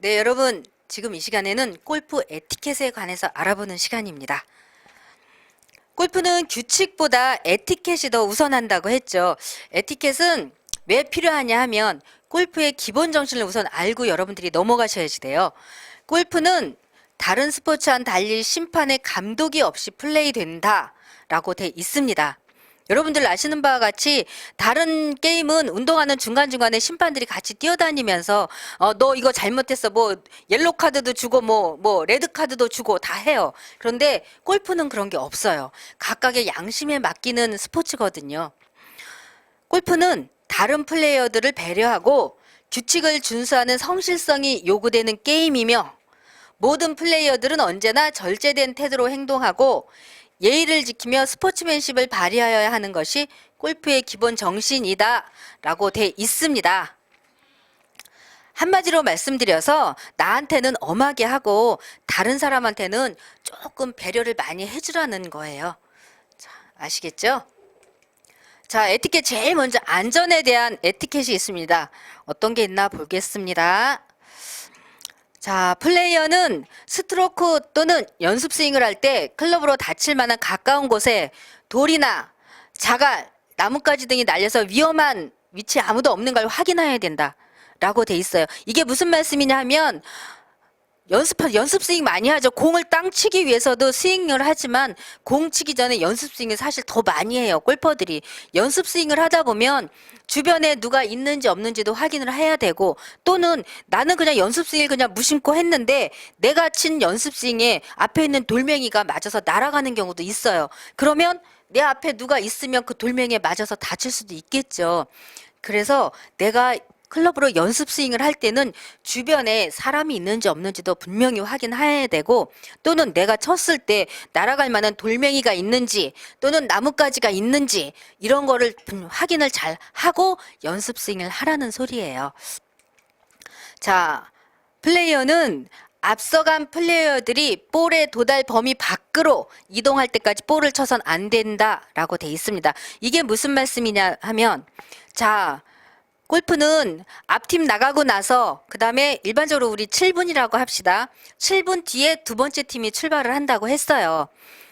네, 여러분, 지금 이 시간에는 골프 에티켓에 관해서 알아보는 시간입니다. 골프는 규칙보다 에티켓이 더 우선한다고 했죠. 에티켓은 왜 필요하냐 하면 골프의 기본 정신을 우선 알고 여러분들이 넘어가셔야지 돼요. 골프는 다른 스포츠와는 달리 심판의 감독이 없이 플레이된다라고 돼 있습니다. 여러분들 아시는 바와 같이 다른 게임은 운동하는 중간중간에 심판들이 같이 뛰어다니면서 너 이거 잘못했어, 뭐 옐로 카드도 주고 뭐 레드 카드도 주고 다 해요. 그런데 골프는 그런 게 없어요. 각각의 양심에 맡기는 스포츠거든요. 골프는 다른 플레이어들을 배려하고 규칙을 준수하는 성실성이 요구되는 게임이며, 모든 플레이어들은 언제나 절제된 태도로 행동하고 예의를 지키며 스포츠맨십을 발휘하여야 하는 것이 골프의 기본 정신이다 라고 돼 있습니다. 한마디로 말씀드려서 나한테는 엄하게 하고 다른 사람한테는 조금 배려를 많이 해주라는 거예요. 자, 아시겠죠? 자, 에티켓 제일 먼저 안전에 대한 에티켓이 있습니다. 어떤 게 있나 보겠습니다. 자, 플레이어는 스트로크 또는 연습 스윙을 할 때 클럽으로 다칠 만한 가까운 곳에 돌이나 자갈, 나뭇가지 등이 날려서 위험한 위치에 아무도 없는 걸 확인해야 된다 라고 돼 있어요. 이게 무슨 말씀이냐 하면 연습 스윙 많이 하죠. 공을 땅 치기 위해서도 스윙을 하지만 공 치기 전에 연습 스윙을 사실 더 많이 해요. 골퍼들이. 연습 스윙을 하다 보면 주변에 누가 있는지 없는지도 확인을 해야 되고, 또는 나는 그냥 연습 스윙을 그냥 무심코 했는데 내가 친 연습 스윙에 앞에 있는 돌멩이가 맞아서 날아가는 경우도 있어요. 그러면 내 앞에 누가 있으면 그 돌멩이에 맞아서 다칠 수도 있겠죠. 그래서 내가 클럽으로 연습 스윙을 할 때는 주변에 사람이 있는지 없는지도 분명히 확인해야 되고, 또는 내가 쳤을 때 날아갈 만한 돌멩이가 있는지 또는 나뭇가지가 있는지 이런 거를 확인을 잘 하고 연습 스윙을 하라는 소리예요. 자, 플레이어는 앞서간 플레이어들이 볼의 도달 범위 밖으로 이동할 때까지 볼을 쳐선 안 된다라고 돼 있습니다. 이게 무슨 말씀이냐 하면, 자, 골프는 앞팀 나가고 나서 그 다음에 일반적으로 우리 7분이라고 합시다. 7분 뒤에 두 번째 팀이 출발을 한다고 했어요.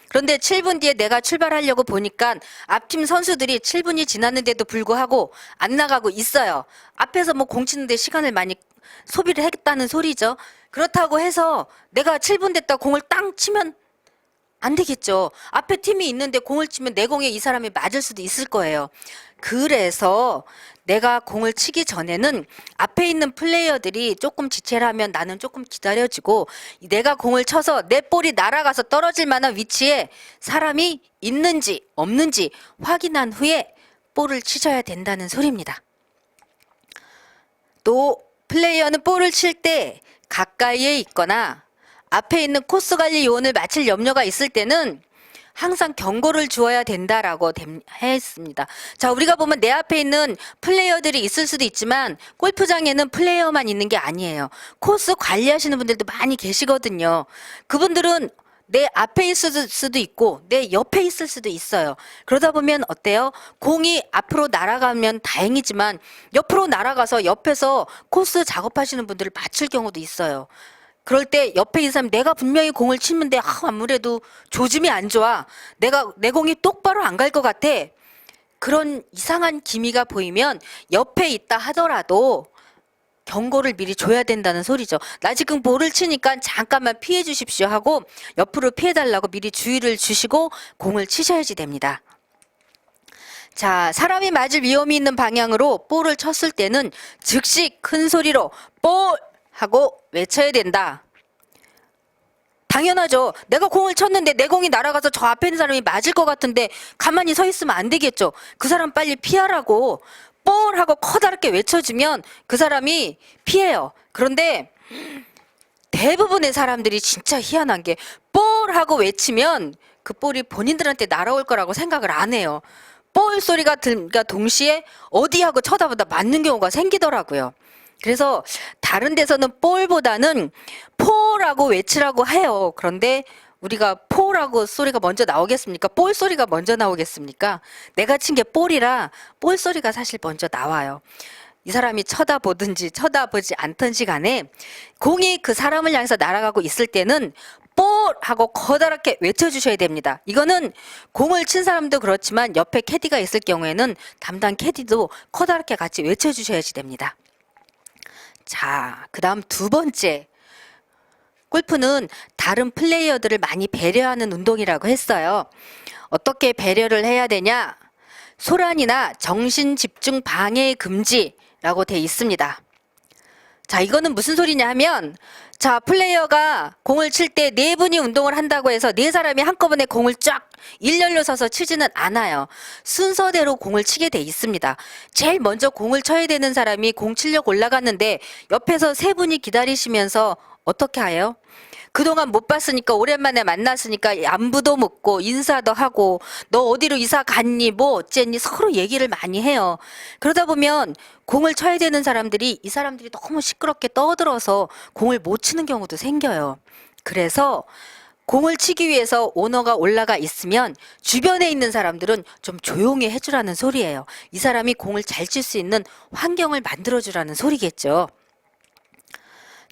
그런데 7분 뒤에 내가 출발하려고 보니까 앞팀 선수들이 7분이 지났는데도 불구하고 안 나가고 있어요. 앞에서 뭐 공 치는데 시간을 많이 소비를 했다는 소리죠. 그렇다고 해서 내가 7분 됐다 공을 땅 치면 안 되겠죠. 앞에 팀이 있는데 공을 치면 내 공에 이 사람이 맞을 수도 있을 거예요. 그래서 내가 공을 치기 전에는 앞에 있는 플레이어들이 조금 지체를 하면 나는 조금 기다려지고, 내가 공을 쳐서 내 볼이 날아가서 떨어질 만한 위치에 사람이 있는지 없는지 확인한 후에 볼을 치셔야 된다는 소리입니다. 또 플레이어는 볼을 칠 때 가까이에 있거나 앞에 있는 코스 관리 요원을 맡을 염려가 있을 때는 항상 경고를 주어야 된다라고 했습니다. 자, 우리가 보면 내 앞에 있는 플레이어들이 있을 수도 있지만 골프장에는 플레이어만 있는 게 아니에요. 코스 관리하시는 분들도 많이 계시거든요. 그분들은 내 앞에 있을 수도 있고 내 옆에 있을 수도 있어요. 그러다 보면 어때요? 공이 앞으로 날아가면 다행이지만 옆으로 날아가서 옆에서 코스 작업하시는 분들을 맞출 경우도 있어요. 그럴 때 옆에 있는 사람, 내가 분명히 공을 치는데 아무래도 조짐이 안 좋아, 내 공이 똑바로 안 갈 것 같아, 그런 이상한 기미가 보이면 옆에 있다 하더라도 경고를 미리 줘야 된다는 소리죠. 나 지금 볼을 치니까 잠깐만 피해 주십시오 하고 옆으로 피해 달라고 미리 주의를 주시고 공을 치셔야지 됩니다. 자, 사람이 맞을 위험이 있는 방향으로 볼을 쳤을 때는 즉시 큰 소리로 볼! 하고 외쳐야 된다. 당연하죠. 내가 공을 쳤는데 내 공이 날아가서 저 앞에 있는 사람이 맞을 것 같은데 가만히 서 있으면 안 되겠죠. 그 사람 빨리 피하라고 볼! 하고 커다랗게 외쳐주면 그 사람이 피해요. 그런데 대부분의 사람들이 진짜 희한한 게 볼! 하고 외치면 그 볼이 본인들한테 날아올 거라고 생각을 안 해요. 볼 소리가 들까 동시에 어디 하고 쳐다보다 맞는 경우가 생기더라고요. 그래서 다른 데서는 볼보다는 포라고 외치라고 해요. 그런데 우리가 포라고 소리가 먼저 나오겠습니까? 볼 소리가 먼저 나오겠습니까? 내가 친 게 볼이라 볼 소리가 사실 먼저 나와요. 이 사람이 쳐다보든지 쳐다보지 않든지 간에 공이 그 사람을 향해서 날아가고 있을 때는 볼! 하고 커다랗게 외쳐주셔야 됩니다. 이거는 공을 친 사람도 그렇지만 옆에 캐디가 있을 경우에는 담당 캐디도 커다랗게 같이 외쳐주셔야지 됩니다. 자, 그 다음 두 번째. 골프는 다른 플레이어들을 많이 배려하는 운동이라고 했어요. 어떻게 배려를 해야 되냐? 소란이나 정신 집중 방해 금지라고 돼 있습니다. 자, 이거는 무슨 소리냐 하면, 자, 플레이어가 공을 칠 때 네 분이 운동을 한다고 해서 네 사람이 한꺼번에 공을 쫙 일렬로 서서 치지는 않아요. 순서대로 공을 치게 돼 있습니다. 제일 먼저 공을 쳐야 되는 사람이 공 치려고 올라갔는데 옆에서 세 분이 기다리시면서 어떻게 해요? 그동안 못 봤으니까 오랜만에 만났으니까 안부도 묻고 인사도 하고 너 어디로 이사 갔니 뭐 어쨌니 서로 얘기를 많이 해요. 그러다 보면 공을 쳐야 되는 사람들이 이 사람들이 너무 시끄럽게 떠들어서 공을 못 치는 경우도 생겨요. 그래서 공을 치기 위해서 오너가 올라가 있으면 주변에 있는 사람들은 좀 조용히 해주라는 소리예요. 이 사람이 공을 잘 칠 수 있는 환경을 만들어주라는 소리겠죠.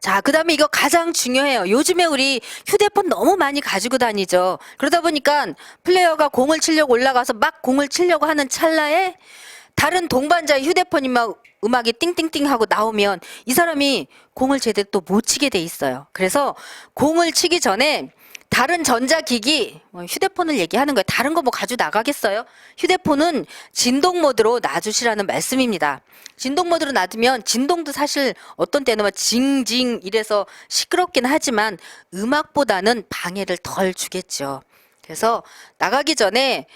자, 그 다음에 이거 가장 중요해요. 요즘에 우리 휴대폰 너무 많이 가지고 다니죠. 그러다 보니까 플레이어가 공을 치려고 올라가서 막 공을 치려고 하는 찰나에 다른 동반자의 휴대폰이 막 음악이 띵띵띵 하고 나오면 이 사람이 공을 제대로 또 못 치게 돼 있어요. 그래서 공을 치기 전에 다른 전자기기, 휴대폰을 얘기하는 거예요. 다른 거 뭐 가지고 나가겠어요? 휴대폰은 진동 모드로 놔주시라는 말씀입니다. 진동 모드로 놔두면 진동도 사실 어떤 때는 막 징징 이래서 시끄럽긴 하지만 음악보다는 방해를 덜 주겠죠. 그래서 나가기 전에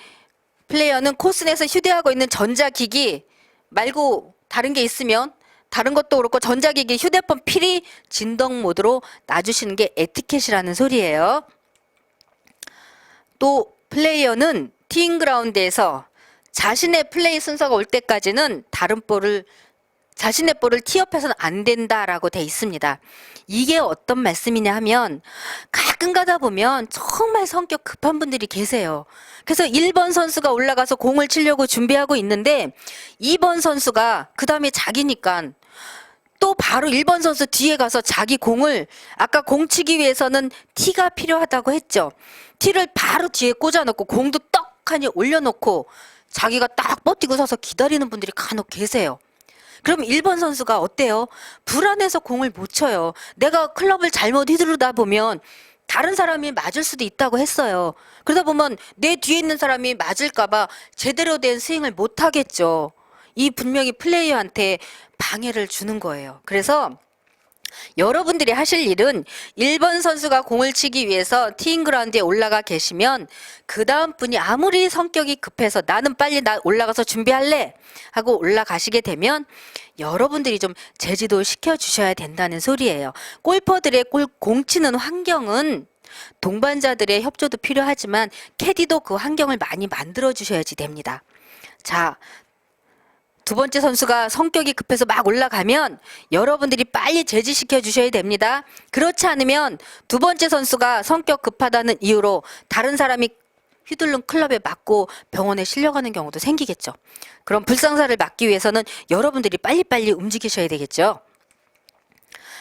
플레이어는 코스넷에서 휴대하고 있는 전자기기 말고 다른 게 있으면 다른 것도 그렇고 전자기기 휴대폰 필히 진동 모드로 놔주시는 게 에티켓이라는 소리예요. 또 플레이어는 티잉 그라운드에서 자신의 플레이 순서가 올 때까지는 자신의 볼을 티업해서는 안 된다라고 돼 있습니다. 이게 어떤 말씀이냐 하면 가끔 가다 보면 정말 성격 급한 분들이 계세요. 그래서 1번 선수가 올라가서 공을 치려고 준비하고 있는데 2번 선수가 그 다음에 자기니까 또 바로 1번 선수 뒤에 가서 자기 공을 아까 공 치기 위해서는 티가 필요하다고 했죠. 티를 바로 뒤에 꽂아놓고 공도 떡하니 올려놓고 자기가 딱 버티고 서서 기다리는 분들이 간혹 계세요. 그럼 1번 선수가 어때요? 불안해서 공을 못 쳐요. 내가 클럽을 잘못 휘두르다 보면 다른 사람이 맞을 수도 있다고 했어요. 그러다 보면 내 뒤에 있는 사람이 맞을까봐 제대로 된 스윙을 못 하겠죠. 이 분명히 플레이어한테 방해를 주는 거예요. 그래서 여러분들이 하실 일은 1번 선수가 공을 치기 위해서 티잉 그라운드에 올라가 계시면 그 다음 분이 아무리 성격이 급해서 나는 빨리 나 올라가서 준비할래 하고 올라가시게 되면 여러분들이 좀 제지도 시켜주셔야 된다는 소리예요. 골퍼들의 공 치는 환경은 동반자들의 협조도 필요하지만 캐디도 그 환경을 많이 만들어 주셔야지 됩니다. 자, 두 번째 선수가 성격이 급해서 막 올라가면 여러분들이 빨리 제지시켜 주셔야 됩니다. 그렇지 않으면 두 번째 선수가 성격 급하다는 이유로 다른 사람이 휘둘른 클럽에 맞고 병원에 실려가는 경우도 생기겠죠. 그럼 불상사를 막기 위해서는 여러분들이 빨리빨리 움직이셔야 되겠죠.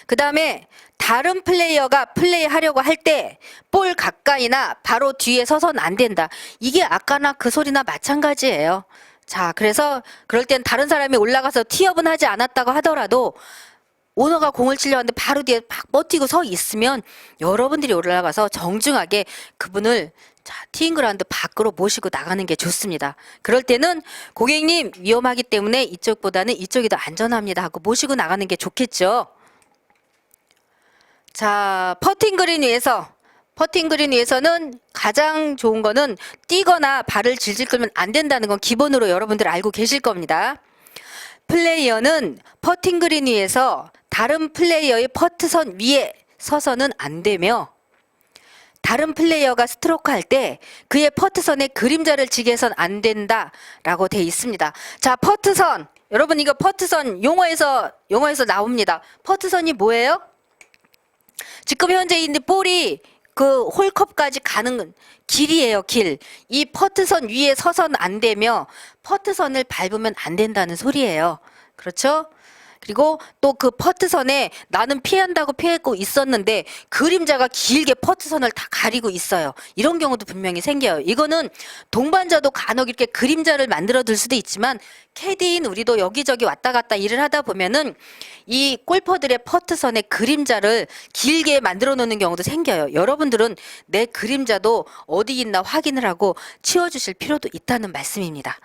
그 다음에 다른 플레이어가 플레이하려고 할 때 볼 가까이나 바로 뒤에 서서는 안 된다. 이게 아까나 그 소리나 마찬가지예요. 자, 그래서 그럴 땐 다른 사람이 올라가서 티업은 하지 않았다고 하더라도 오너가 공을 치려 하는데 바로 뒤에 막 버티고 서 있으면 여러분들이 올라가서 정중하게 그분을 티잉 그라운드 밖으로 모시고 나가는 게 좋습니다. 그럴 때는 고객님 위험하기 때문에 이쪽보다는 이쪽이 더 안전합니다 하고 모시고 나가는 게 좋겠죠. 자, 퍼팅 그린 위에서는 가장 좋은 거는 뛰거나 발을 질질 끌면 안 된다는 건 기본으로 여러분들 알고 계실 겁니다. 플레이어는 퍼팅 그린 위에서 다른 플레이어의 퍼트선 위에 서서는 안 되며 다른 플레이어가 스트로크 할 때 그의 퍼트선에 그림자를 지게 해선 안 된다라고 돼 있습니다. 자, 퍼트선. 여러분 이거 퍼트선 용어에서 나옵니다. 퍼트선이 뭐예요? 지금 현재 있는 볼이 그 홀컵까지 가는 길이에요, 길. 이 퍼트선 위에 서선 안 되며 퍼트선을 밟으면 안 된다는 소리예요. 그렇죠? 그리고 또 그 퍼트선에 나는 피한다고 피하고 있었는데 그림자가 길게 퍼트선을 다 가리고 있어요. 이런 경우도 분명히 생겨요. 이거는 동반자도 간혹 이렇게 그림자를 만들어 둘 수도 있지만 캐디인 우리도 여기저기 왔다 갔다 일을 하다 보면은 이 골퍼들의 퍼트선에 그림자를 길게 만들어 놓는 경우도 생겨요. 여러분들은 내 그림자도 어디 있나 확인을 하고 치워주실 필요도 있다는 말씀입니다.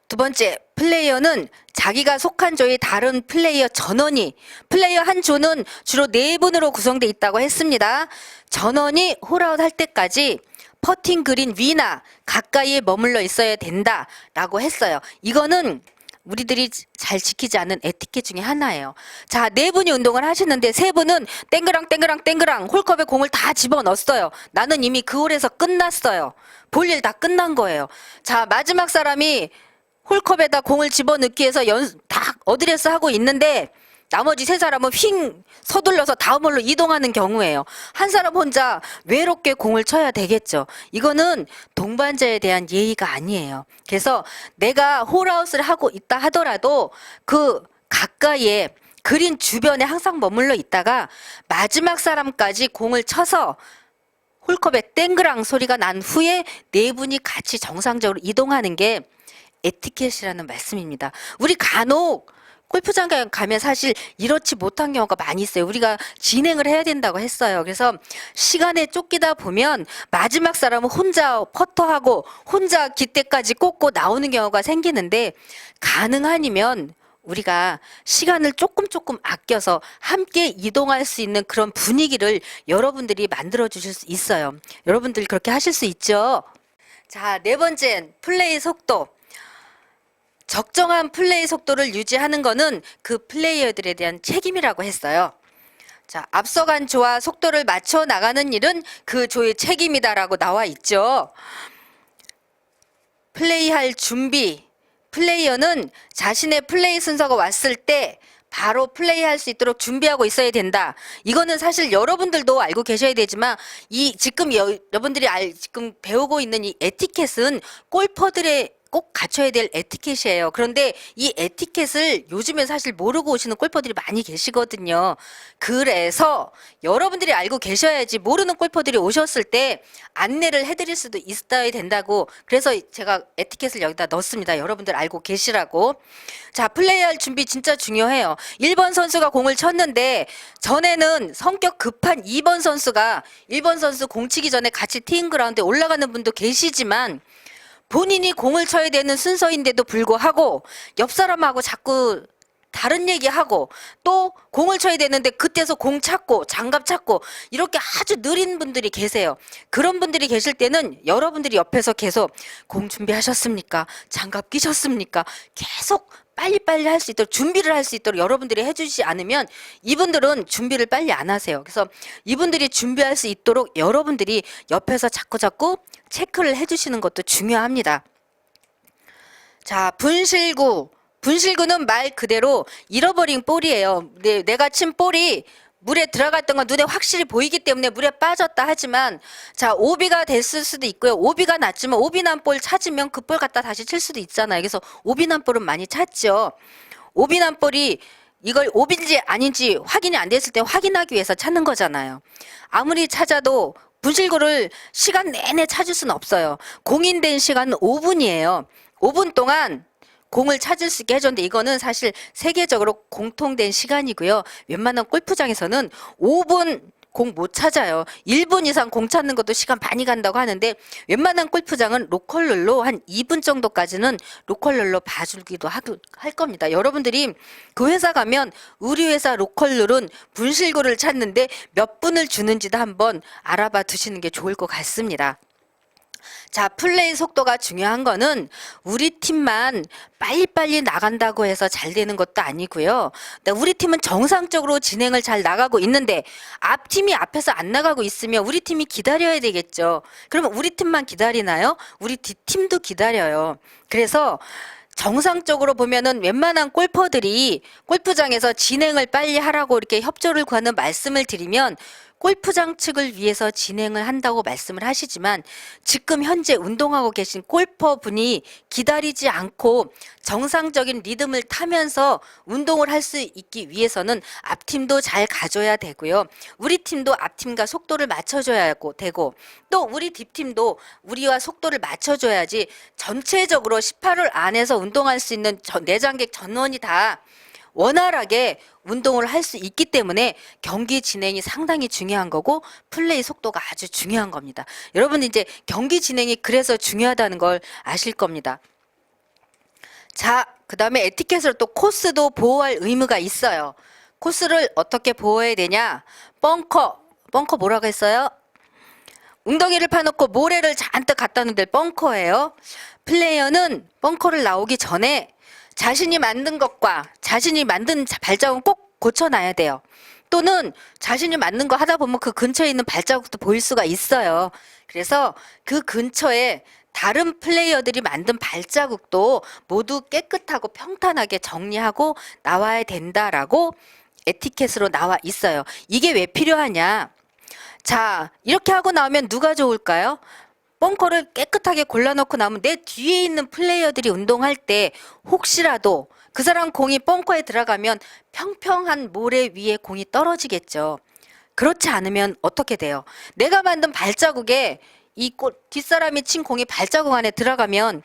두 번째, 플레이어는 자기가 속한 조의 다른 플레이어 전원이, 플레이어 한 조는 주로 4분으로 구성되어 있다고 했습니다. 전원이 홀아웃 할 때까지 퍼팅 그린 위나 가까이에 머물러 있어야 된다라고 했어요. 이거는 우리들이 잘 지키지 않는 에티켓 중에 하나예요. 자, 4분이 운동을 하시는데 3분은 땡그랑 홀컵에 공을 다 집어넣었어요. 나는 이미 그 홀에서 끝났어요. 볼 일 다 끝난 거예요. 자, 마지막 사람이 홀컵에다 공을 집어넣기 위해서 다 어드레스 하고 있는데 나머지 3사람은 휙 서둘러서 다음 홀로 이동하는 경우예요. 한 사람 혼자 외롭게 공을 쳐야 되겠죠. 이거는 동반자에 대한 예의가 아니에요. 그래서 내가 홀아웃을 하고 있다 하더라도 그 가까이에 그린 주변에 항상 머물러 있다가 마지막 사람까지 공을 쳐서 홀컵에 땡그랑 소리가 난 후에 4분이 같이 정상적으로 이동하는 게 에티켓이라는 말씀입니다. 우리 간혹 골프장 가면 사실 이렇지 못한 경우가 많이 있어요. 우리가 진행을 해야 된다고 했어요. 그래서 시간에 쫓기다 보면 마지막 사람은 혼자 퍼터하고 혼자 깃대까지 꽂고 나오는 경우가 생기는데 가능하면 우리가 시간을 조금 아껴서 함께 이동할 수 있는 그런 분위기를 여러분들이 만들어 주실 수 있어요. 여러분들 그렇게 하실 수 있죠? 자, 4번째, 플레이 속도. 적정한 플레이 속도를 유지하는 것은 그 플레이어들에 대한 책임이라고 했어요. 자, 앞서간 조와 속도를 맞춰 나가는 일은 그 조의 책임이다라고 나와 있죠. 플레이할 준비. 플레이어는 자신의 플레이 순서가 왔을 때 바로 플레이할 수 있도록 준비하고 있어야 된다. 이거는 사실 여러분들도 알고 계셔야 되지만 지금 여러분들이 지금 배우고 있는 이 에티켓은 골퍼들의 꼭 갖춰야 될 에티켓이에요. 그런데 이 에티켓을 요즘에 사실 모르고 오시는 골퍼들이 많이 계시거든요. 그래서 여러분들이 알고 계셔야지 모르는 골퍼들이 오셨을 때 안내를 해드릴 수도 있어야 된다고, 그래서 제가 에티켓을 여기다 넣었습니다. 여러분들 알고 계시라고. 자, 플레이할 준비 진짜 중요해요. 1번 선수가 공을 쳤는데 전에는 성격 급한 2번 선수가 1번 선수 공 치기 전에 같이 티잉 그라운드에 올라가는 분도 계시지만 본인이 공을 쳐야 되는 순서인데도 불구하고 옆 사람하고 자꾸 다른 얘기하고 또 공을 쳐야 되는데 그때서 공 찾고 장갑 찾고 이렇게 아주 느린 분들이 계세요. 그런 분들이 계실 때는 여러분들이 옆에서 계속 공 준비하셨습니까? 장갑 끼셨습니까? 계속 빨리빨리 할 수 있도록 준비를 할 수 있도록 여러분들이 해주지 않으면 이분들은 준비를 빨리 안 하세요. 그래서 이분들이 준비할 수 있도록 여러분들이 옆에서 자꾸 체크를 해주시는 것도 중요합니다. 자, 분실구. 분실구는 말 그대로 잃어버린 볼이에요. 내가 친 볼이 물에 들어갔던 건 눈에 확실히 보이기 때문에 물에 빠졌다 하지만, 자, 오비가 됐을 수도 있고요. 오비가 났지만 오비 난 볼 찾으면 그 볼 갖다 다시 칠 수도 있잖아요. 그래서 오비 난 볼은 많이 찾죠. 오비 난 볼이 이걸 오비인지 아닌지 확인이 안 됐을 때 확인하기 위해서 찾는 거잖아요. 아무리 찾아도 분실구를 시간 내내 찾을 수는 없어요. 공인된 시간은 5분이에요. 5분 동안 공을 찾을 수 있게 해줬는데 이거는 사실 세계적으로 공통된 시간이고요. 웬만한 골프장에서는 5분 공 못 찾아요. 1분 이상 공 찾는 것도 시간 많이 간다고 하는데 웬만한 골프장은 로컬룰로 한 2분 정도까지는 로컬룰로 봐주기도 할 겁니다. 여러분들이 그 회사 가면 우리 회사 로컬룰은 분실구를 찾는데 몇 분을 주는지도 한번 알아봐 두시는 게 좋을 것 같습니다. 자, 플레이 속도가 중요한 거는 우리 팀만 빨리빨리 나간다고 해서 잘 되는 것도 아니고요. 우리 팀은 정상적으로 진행을 잘 나가고 있는데 앞팀이 앞에서 안 나가고 있으면 우리 팀이 기다려야 되겠죠. 그러면 우리 팀만 기다리나요? 우리 뒷팀도 기다려요. 그래서 정상적으로 보면은 웬만한 골퍼들이 골프장에서 진행을 빨리 하라고 이렇게 협조를 구하는 말씀을 드리면 골프장 측을 위해서 진행을 한다고 말씀을 하시지만 지금 현재 운동하고 계신 골퍼분이 기다리지 않고 정상적인 리듬을 타면서 운동을 할 수 있기 위해서는 앞팀도 잘 가줘야 되고요. 우리 팀도 앞팀과 속도를 맞춰줘야 되고 또 우리 뒷팀도 우리와 속도를 맞춰줘야지 전체적으로 18홀 안에서 운동할 수 있는 내장객 전원이 다 원활하게 운동을 할 수 있기 때문에 경기 진행이 상당히 중요한 거고 플레이 속도가 아주 중요한 겁니다. 여러분 이제 경기 진행이 그래서 중요하다는 걸 아실 겁니다. 자, 그 다음에 에티켓으로 또 코스도 보호할 의무가 있어요. 코스를 어떻게 보호해야 되냐? 벙커 뭐라고 했어요? 웅덩이를 파놓고 모래를 잔뜩 갖다 놓은 데 벙커예요. 플레이어는 벙커를 나오기 전에 자신이 만든 것과 자신이 만든 발자국은 꼭 고쳐놔야 돼요. 또는 자신이 만든 거 하다 보면 그 근처에 있는 발자국도 보일 수가 있어요. 그래서 그 근처에 다른 플레이어들이 만든 발자국도 모두 깨끗하고 평탄하게 정리하고 나와야 된다라고 에티켓으로 나와 있어요. 이게 왜 필요하냐? 자, 이렇게 하고 나오면 누가 좋을까요? 벙커를 깨끗하게 골라놓고 나면 내 뒤에 있는 플레이어들이 운동할 때 혹시라도 그 사람 공이 벙커에 들어가면 평평한 모래 위에 공이 떨어지겠죠. 그렇지 않으면 어떻게 돼요? 내가 만든 발자국에 이 뒷사람이 친 공이 발자국 안에 들어가면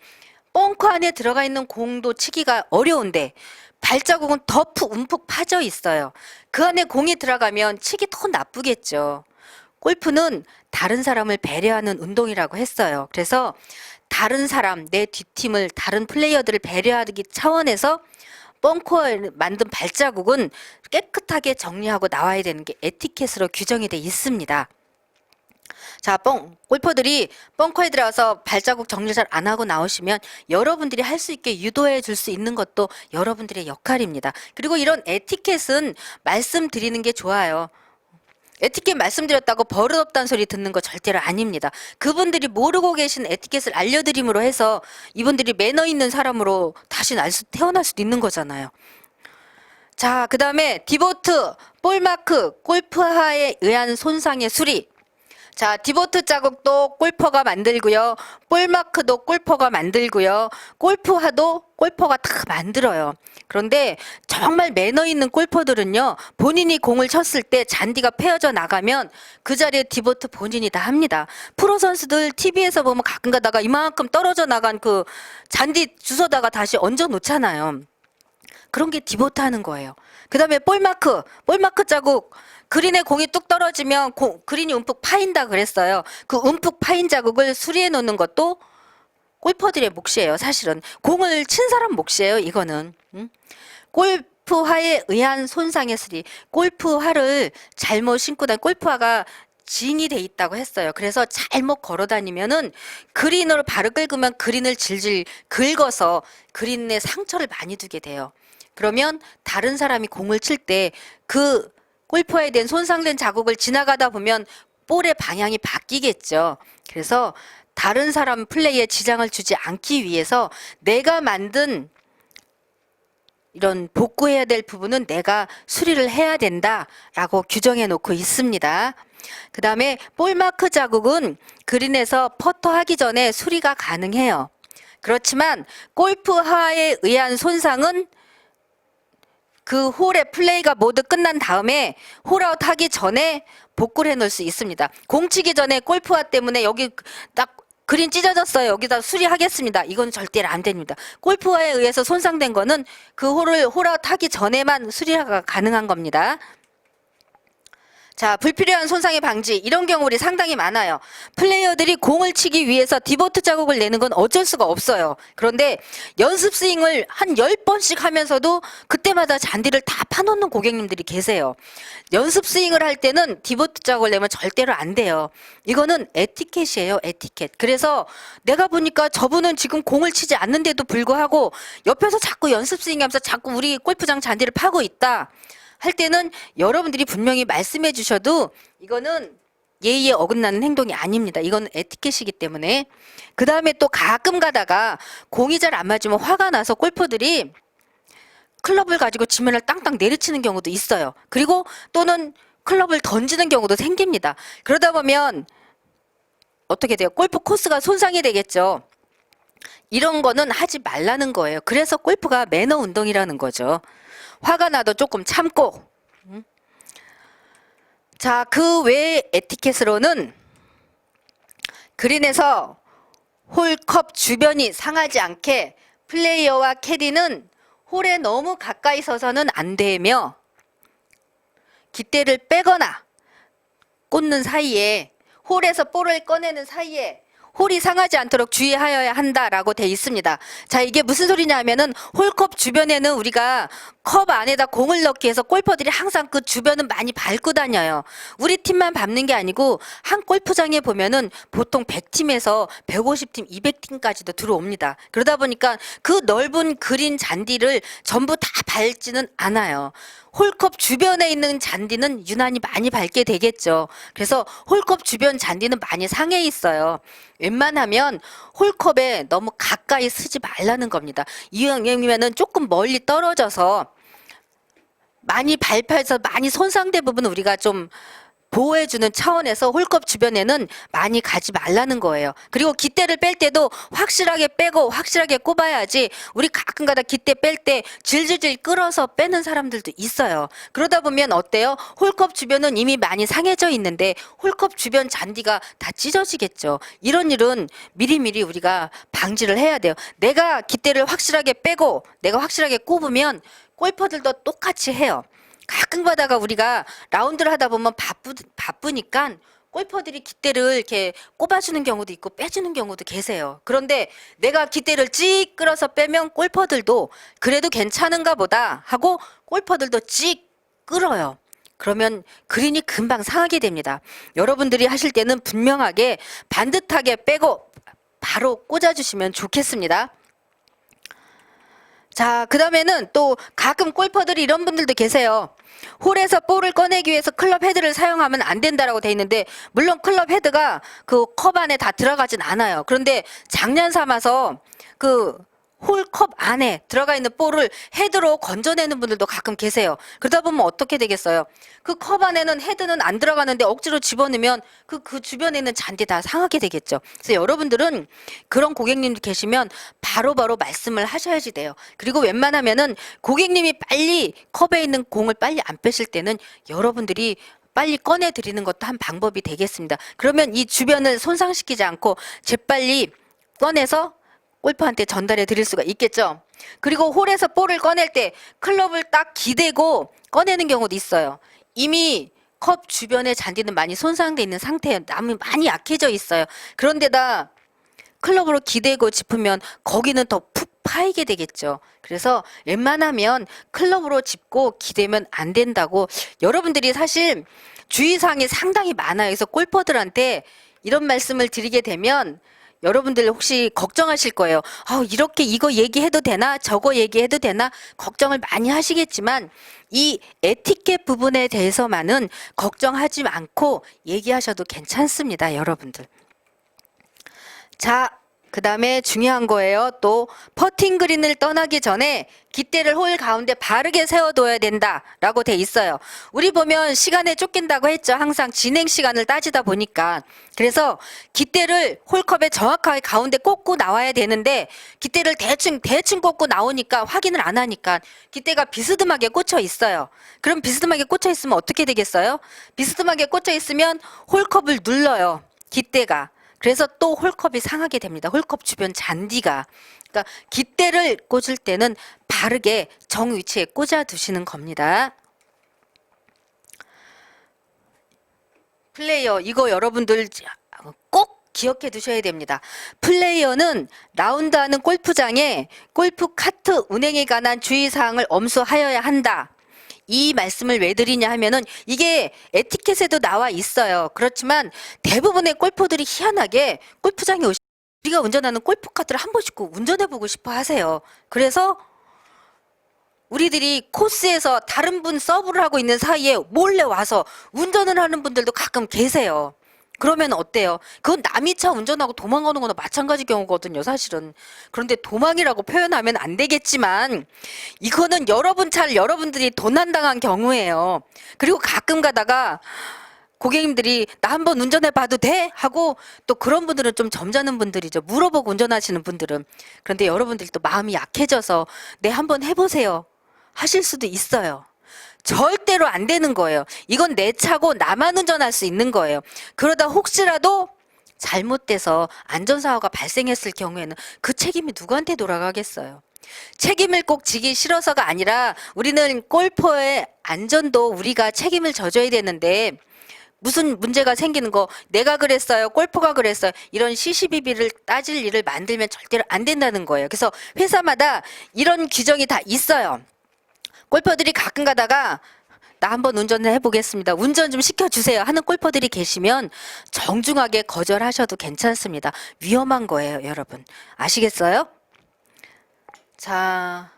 벙커 안에 들어가 있는 공도 치기가 어려운데 발자국은 더 움푹 파져 있어요. 그 안에 공이 들어가면 치기 더 나쁘겠죠. 골프는 다른 사람을 배려하는 운동이라고 했어요. 그래서 다른 사람, 내 뒷팀을, 다른 플레이어들을 배려하기 차원에서 벙커에 만든 발자국은 깨끗하게 정리하고 나와야 되는 게 에티켓으로 규정이 돼 있습니다. 자, 골퍼들이 벙커에 들어가서 발자국 정리 잘 안 하고 나오시면 여러분들이 할 수 있게 유도해 줄 수 있는 것도 여러분들의 역할입니다. 그리고 이런 에티켓은 말씀드리는 게 좋아요. 에티켓 말씀드렸다고 버릇없다는 소리 듣는 거 절대로 아닙니다. 그분들이 모르고 계신 에티켓을 알려드림으로 해서 이분들이 매너 있는 사람으로 다시 태어날 수도 있는 거잖아요. 자, 그 다음에 디보트, 볼마크, 골프화에 의한 손상의 수리. 자, 디보트 자국도 골퍼가 만들고요. 볼마크도 골퍼가 만들고요. 골프화도 골퍼가 다 만들어요. 그런데 정말 매너 있는 골퍼들은요. 본인이 공을 쳤을 때 잔디가 패어져 나가면 그 자리에 디보트 본인이 다 합니다. 프로 선수들 TV에서 보면 가끔 가다가 이만큼 떨어져 나간 그 잔디 주워다가 다시 얹어 놓잖아요. 그런 게 디보트 하는 거예요. 그 다음에 볼마크 자국. 그린에 공이 뚝 떨어지면 그린이 움푹 파인다 그랬어요. 그 움푹 파인 자국을 수리해 놓는 것도 골퍼들의 몫이에요. 사실은 공을 친 사람 몫이에요. 이거는 골프화에 의한 손상의 수리. 골프화를 잘못 신고 다니 골프화가 징이 돼 있다고 했어요. 그래서 잘못 걸어 다니면은 그린으로 발을 긁으면 그린을 질질 긁어서 그린에 상처를 많이 두게 돼요. 그러면 다른 사람이 공을 칠 때 그 골프화에 대한 손상된 자국을 지나가다 보면 볼의 방향이 바뀌겠죠. 그래서 다른 사람 플레이에 지장을 주지 않기 위해서 내가 만든 이런 복구해야 될 부분은 내가 수리를 해야 된다라고 규정해 놓고 있습니다. 그 다음에 볼마크 자국은 그린에서 퍼터하기 전에 수리가 가능해요. 그렇지만 골프화에 의한 손상은 그 홀의 플레이가 모두 끝난 다음에 홀아웃 하기 전에 복구를 해놓을 수 있습니다. 공 치기 전에 골프화 때문에 여기 딱 그린 찢어졌어요. 여기다 수리하겠습니다. 이건 절대로 안 됩니다. 골프화에 의해서 손상된 거는 그 홀을 홀아웃 하기 전에만 수리가 가능한 겁니다. 자, 불필요한 손상의 방지. 이런 경우들이 상당히 많아요. 플레이어들이 공을 치기 위해서 디보트 자국을 내는 건 어쩔 수가 없어요. 그런데 연습 스윙을 한 10번씩 하면서도 그때마다 잔디를 다 파놓는 고객님들이 계세요. 연습 스윙을 할 때는 디보트 자국을 내면 절대로 안 돼요. 이거는 에티켓이에요. 에티켓. 그래서 내가 보니까 저분은 지금 공을 치지 않는데도 불구하고 옆에서 자꾸 연습 스윙하면서 자꾸 우리 골프장 잔디를 파고 있다. 할 때는 여러분들이 분명히 말씀해 주셔도 이거는 예의에 어긋나는 행동이 아닙니다. 이건 에티켓이기 때문에. 그 다음에 또 가끔 가다가 공이 잘 안 맞으면 화가 나서 골퍼들이 클럽을 가지고 지면을 땅땅 내리치는 경우도 있어요. 그리고 또는 클럽을 던지는 경우도 생깁니다. 그러다 보면 어떻게 돼요? 골프 코스가 손상이 되겠죠. 이런 거는 하지 말라는 거예요. 그래서 골프가 매너 운동이라는 거죠. 화가 나도 조금 참고. 자, 그 외의 에티켓으로는 그린에서 홀컵 주변이 상하지 않게 플레이어와 캐디는 홀에 너무 가까이 서서는 안 되며 깃대를 빼거나 꽂는 사이에 홀에서 볼을 꺼내는 사이에 홀이 상하지 않도록 주의하여야 한다라고 돼 있습니다. 자, 이게 무슨 소리냐 하면은 홀컵 주변에는 우리가 컵 안에다 공을 넣기 위해서 골퍼들이 항상 그 주변은 많이 밟고 다녀요. 우리 팀만 밟는 게 아니고 한 골프장에 보면은 보통 100팀에서 150팀, 200팀까지도 들어옵니다. 그러다 보니까 그 넓은 그린 잔디를 전부 다 밟지는 않아요. 홀컵 주변에 있는 잔디는 유난히 많이 밟게 되겠죠. 그래서 홀컵 주변 잔디는 많이 상해 있어요. 웬만하면 홀컵에 너무 가까이 쓰지 말라는 겁니다. 이왕이면은 조금 멀리 떨어져서 많이 밟혀서 많이 손상된 부분 우리가 좀 보호해주는 차원에서 홀컵 주변에는 많이 가지 말라는 거예요. 그리고 깃대를 뺄 때도 확실하게 빼고 확실하게 꼽아야지 우리 가끔가다 깃대 뺄 때 질질질 끌어서 빼는 사람들도 있어요. 그러다 보면 어때요? 홀컵 주변은 이미 많이 상해져 있는데 홀컵 주변 잔디가 다 찢어지겠죠. 이런 일은 미리미리 우리가 방지를 해야 돼요. 내가 깃대를 확실하게 빼고 내가 확실하게 꼽으면 골퍼들도 똑같이 해요. 가끔 가다가 우리가 라운드를 하다 보면 바쁘니까 골퍼들이 깃대를 이렇게 꼽아주는 경우도 있고 빼주는 경우도 계세요. 그런데 내가 깃대를 찍 끌어서 빼면 골퍼들도 그래도 괜찮은가 보다 하고 골퍼들도 찍 끌어요. 그러면 그린이 금방 상하게 됩니다. 여러분들이 하실 때는 분명하게 반듯하게 빼고 바로 꽂아주시면 좋겠습니다. 자, 그 다음에는 또 가끔 골퍼들이 이런 분들도 계세요. 홀에서 볼을 꺼내기 위해서 클럽 헤드를 사용하면 안 된다라고 돼 있는데 물론 클럽 헤드가 그 컵 안에 다 들어가진 않아요. 그런데 장난 삼아서 그 홀컵 안에 들어가 있는 볼을 헤드로 건져내는 분들도 가끔 계세요. 그러다 보면 어떻게 되겠어요? 그 컵 안에는 헤드는 안 들어가는데 억지로 집어넣으면 그 주변에 있는 잔디 다 상하게 되겠죠. 그래서 여러분들은 그런 고객님들 계시면 바로바로 말씀을 하셔야지 돼요. 그리고 웬만하면은 고객님이 빨리 컵에 있는 공을 빨리 안 빼실 때는 여러분들이 빨리 꺼내 드리는 것도 한 방법이 되겠습니다. 그러면 이 주변을 손상시키지 않고 재빨리 꺼내서 골퍼한테 전달해 드릴 수가 있겠죠. 그리고 홀에서 볼을 꺼낼 때 클럽을 딱 기대고 꺼내는 경우도 있어요. 이미 컵 주변의 잔디는 많이 손상되어 있는 상태예요. 남이 많이 약해져 있어요. 그런데다 클럽으로 기대고 짚으면 거기는 더 푹 파이게 되겠죠. 그래서 웬만하면 클럽으로 짚고 기대면 안 된다고 여러분들이 사실 주의사항이 상당히 많아요. 그래서 골퍼들한테 이런 말씀을 드리게 되면 여러분들 혹시 걱정하실 거예요. 이렇게 이거 얘기해도 되나? 저거 얘기해도 되나? 걱정을 많이 하시겠지만 이 에티켓 부분에 대해서만은 걱정하지 않고 얘기하셔도 괜찮습니다, 여러분들. 자, 그 다음에 중요한 거예요. 또 퍼팅 그린을 떠나기 전에 깃대를 홀 가운데 바르게 세워둬야 된다라고 돼 있어요. 우리 보면 시간에 쫓긴다고 했죠. 항상 진행 시간을 따지다 보니까. 그래서 깃대를 홀컵에 정확하게 가운데 꽂고 나와야 되는데 깃대를 대충 꽂고 나오니까 확인을 안 하니까 깃대가 비스듬하게 꽂혀 있어요. 그럼 비스듬하게 꽂혀 있으면 어떻게 되겠어요? 비스듬하게 꽂혀 있으면 홀컵을 눌러요. 깃대가. 그래서 또 홀컵이 상하게 됩니다. 홀컵 주변 잔디가. 그러니까 깃대를 꽂을 때는 바르게 정 위치에 꽂아 두시는 겁니다. 플레이어, 이거 여러분들 꼭 기억해 두셔야 됩니다. 플레이어는 라운드하는 골프장에 골프 카트 운행에 관한 주의사항을 엄수하여야 한다. 이 말씀을 왜 드리냐 하면은 이게 에티켓에도 나와 있어요. 그렇지만 대부분의 골퍼들이 희한하게 골프장에 우리가 운전하는 골프카트를 한 번씩 운전해보고 싶어 하세요. 그래서 우리들이 코스에서 다른 분 서브를 하고 있는 사이에 몰래 와서 운전을 하는 분들도 가끔 계세요. 그러면 어때요? 그건 남이 차 운전하고 도망가는 거나 마찬가지 경우거든요, 사실은. 그런데 도망이라고 표현하면 안 되겠지만, 이거는 여러분 차를 여러분들이 도난당한 경우예요. 그리고 가끔 가다가 고객님들이 나 한번 운전해 봐도 돼? 하고 또 그런 분들은 좀 점잖은 분들이죠. 물어보고 운전하시는 분들은. 그런데 여러분들이 또 마음이 약해져서 네, 한번 해보세요. 하실 수도 있어요. 절대로 안 되는 거예요. 이건 내 차고 나만 운전할 수 있는 거예요. 그러다 혹시라도 잘못돼서 안전사고가 발생했을 경우에는 그 책임이 누구한테 돌아가겠어요? 책임을 꼭 지기 싫어서가 아니라 우리는 골퍼의 안전도 우리가 책임을 져줘야 되는데 무슨 문제가 생기는 거 내가 그랬어요, 골프가 그랬어요, 이런 시시비비를 따질 일을 만들면 절대로 안 된다는 거예요. 그래서 회사마다 이런 규정이 다 있어요. 골퍼들이 가끔 가다가 나 한번 운전을 해보겠습니다, 운전 좀 시켜주세요 하는 골퍼들이 계시면 정중하게 거절하셔도 괜찮습니다. 위험한 거예요, 여러분. 아시겠어요? 자,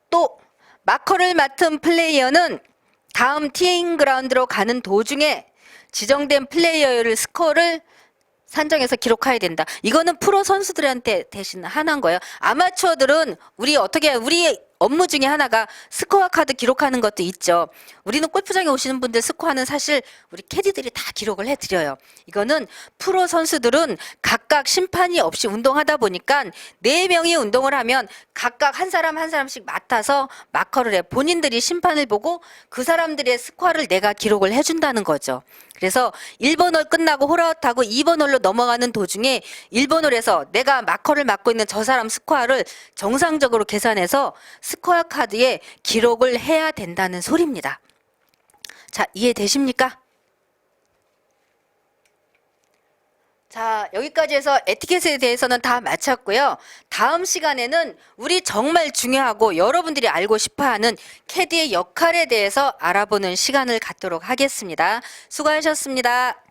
또 마커를 맡은 플레이어는 다음 티잉 그라운드로 가는 도중에 지정된 플레이어를 스코어를 산정해서 기록해야 된다. 이거는 프로 선수들한테 대신 하는 거예요. 아마추어들은 우리 업무 중에 하나가 스코어 카드 기록하는 것도 있죠. 우리는 골프장에 오시는 분들 스코어는 사실 우리 캐디들이 다 기록을 해드려요. 이거는 프로 선수들은 각각 심판이 없이 운동하다 보니까 4명이 운동을 하면 각각 한 사람 한 사람씩 맡아서 마커를 해. 본인들이 심판을 보고 그 사람들의 스코어를 내가 기록을 해준다는 거죠. 그래서 1번 홀 끝나고 홀아웃하고 2번 홀로 넘어가는 도중에 1번 홀에서 내가 마커를 맡고 있는 저 사람 스코어를 정상적으로 계산해서 스코어 카드에 기록을 해야 된다는 소리입니다. 자, 이해되십니까? 자, 여기까지 해서 에티켓에 대해서는 다 마쳤고요. 다음 시간에는 우리 정말 중요하고 여러분들이 알고 싶어하는 캐디의 역할에 대해서 알아보는 시간을 갖도록 하겠습니다. 수고하셨습니다.